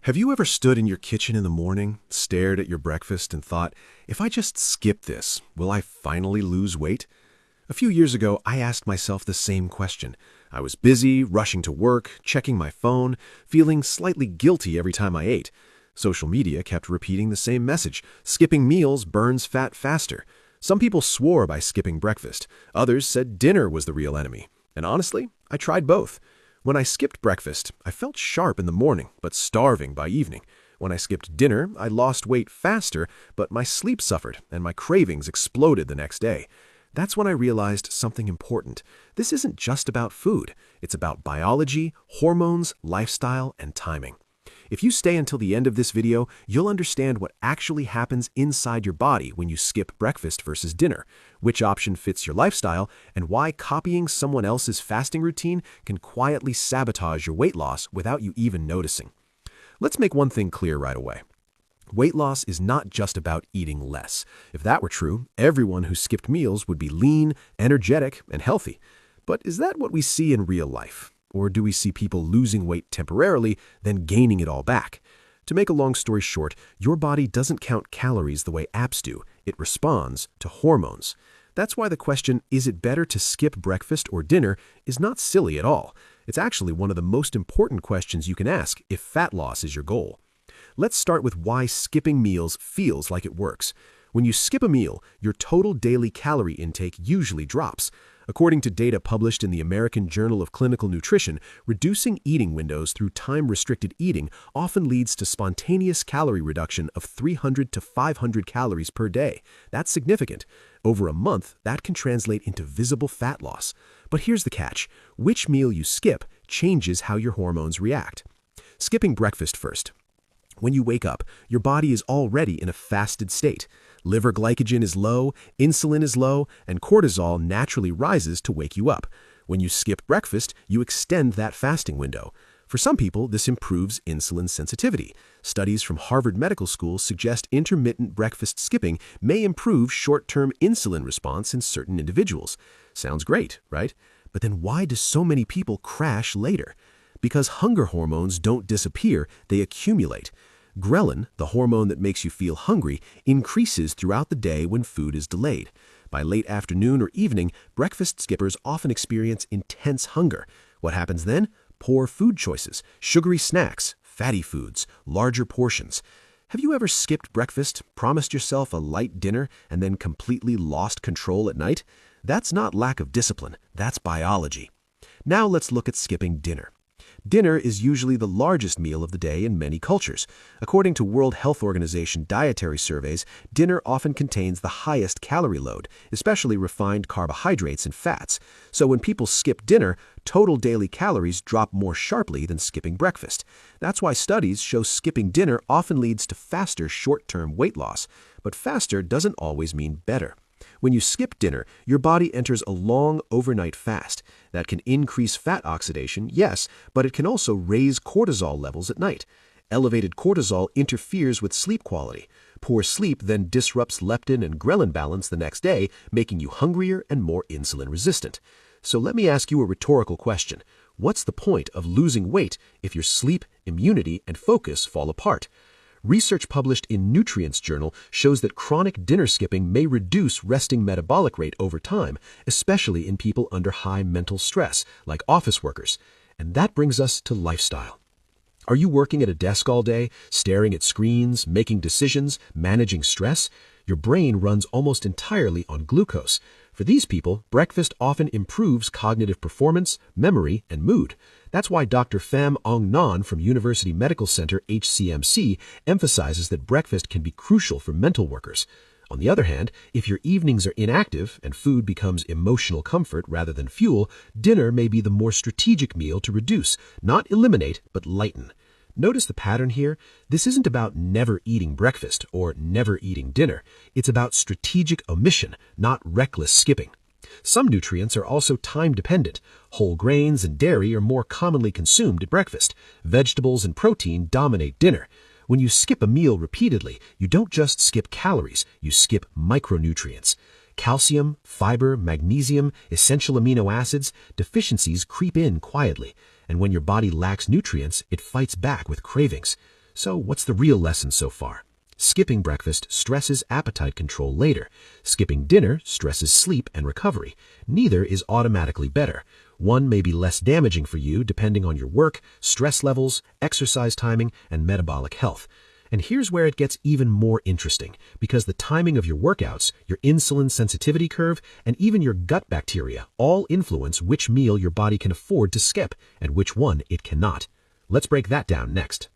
Have you ever stood in your kitchen in the morning, stared at your breakfast, and thought, if I just skip this, will I finally lose weight? A few years ago, I asked myself the same question. I was busy, rushing to work, checking my phone, feeling slightly guilty every time I ate. Social media kept repeating the same message: skipping meals burns fat faster. Some people swore by skipping breakfast. Others said dinner was the real enemy. And honestly, I tried both. When I skipped breakfast, I felt sharp in the morning, but starving by evening. When I skipped dinner, I lost weight faster, but my sleep suffered and my cravings exploded the next day. That's when I realized something important. This isn't just about food. It's about biology, hormones, lifestyle, and timing. If you stay until the end of this video, you'll understand what actually happens inside your body when you skip breakfast versus dinner, which option fits your lifestyle, and why copying someone else's fasting routine can quietly sabotage your weight loss without you even noticing. Let's make one thing clear right away. Weight loss is not just about eating less. If that were true, everyone who skipped meals would be lean, energetic, and healthy. But is that what we see in real life? Or do we see people losing weight temporarily, then gaining it all back? To make a long story short, your body doesn't count calories the way apps do. It responds to hormones. That's why the question, is it better to skip breakfast or dinner, is not silly at all. It's actually one of the most important questions you can ask if fat loss is your goal. Let's start with why skipping meals feels like it works. When you skip a meal, your total daily calorie intake usually drops. According to data published in the American Journal of Clinical Nutrition, reducing eating windows through time-restricted eating often leads to spontaneous calorie reduction of 300 to 500 calories per day. That's significant. Over a month, that can translate into visible fat loss. But here's the catch. Which meal you skip changes how your hormones react. Skipping breakfast first. When you wake up, your body is already in a fasted state. Liver glycogen is low, insulin is low, and cortisol naturally rises to wake you up. When you skip breakfast, you extend that fasting window. For some people, this improves insulin sensitivity. Studies from Harvard Medical School suggest intermittent breakfast skipping may improve short-term insulin response in certain individuals. Sounds great, right? But then why do so many people crash later? Because hunger hormones don't disappear, they accumulate. Ghrelin, the hormone that makes you feel hungry, increases throughout the day when food is delayed. By late afternoon or evening, breakfast skippers often experience intense hunger. What happens then? Poor food choices, sugary snacks, fatty foods, larger portions. Have you ever skipped breakfast, promised yourself a light dinner, and then completely lost control at night? That's not lack of discipline, that's biology. Now let's look at skipping dinner. Dinner is usually the largest meal of the day in many cultures. According to World Health Organization dietary surveys, dinner often contains the highest calorie load, especially refined carbohydrates and fats. So when people skip dinner, total daily calories drop more sharply than skipping breakfast. That's why studies show skipping dinner often leads to faster short-term weight loss. But faster doesn't always mean better. When you skip dinner, your body enters a long overnight fast. That can increase fat oxidation, yes, but it can also raise cortisol levels at night. Elevated cortisol interferes with sleep quality. Poor sleep then disrupts leptin and ghrelin balance the next day, making you hungrier and more insulin resistant. So let me ask you a rhetorical question. What's the point of losing weight if your sleep, immunity, and focus fall apart? Research published in Nutrients Journal shows that chronic dinner skipping may reduce resting metabolic rate over time, especially in people under high mental stress, like office workers. And that brings us to lifestyle. Are you working at a desk all day, staring at screens, making decisions, managing stress? Your brain runs almost entirely on glucose. For these people, breakfast often improves cognitive performance, memory, and mood. That's why Dr. Pham Ong Nan from University Medical Center HCMC emphasizes that breakfast can be crucial for mental workers. On the other hand, if your evenings are inactive and food becomes emotional comfort rather than fuel, dinner may be the more strategic meal to reduce, not eliminate, but lighten. Notice the pattern here. This isn't about never eating breakfast or never eating dinner. It's about strategic omission, not reckless skipping. Some nutrients are also time-dependent. Whole grains and dairy are more commonly consumed at breakfast. Vegetables and protein dominate dinner. When you skip a meal repeatedly, you don't just skip calories, you skip micronutrients. Calcium, fiber, magnesium, essential amino acids, deficiencies creep in quietly. And when your body lacks nutrients, it fights back with cravings. So what's the real lesson so far? Skipping breakfast stresses appetite control later. Skipping dinner stresses sleep and recovery. Neither is automatically better. One may be less damaging for you depending on your work, stress levels, exercise timing, and metabolic health. And here's where it gets even more interesting, because the timing of your workouts, your insulin sensitivity curve, and even your gut bacteria all influence which meal your body can afford to skip and which one it cannot. Let's break that down next.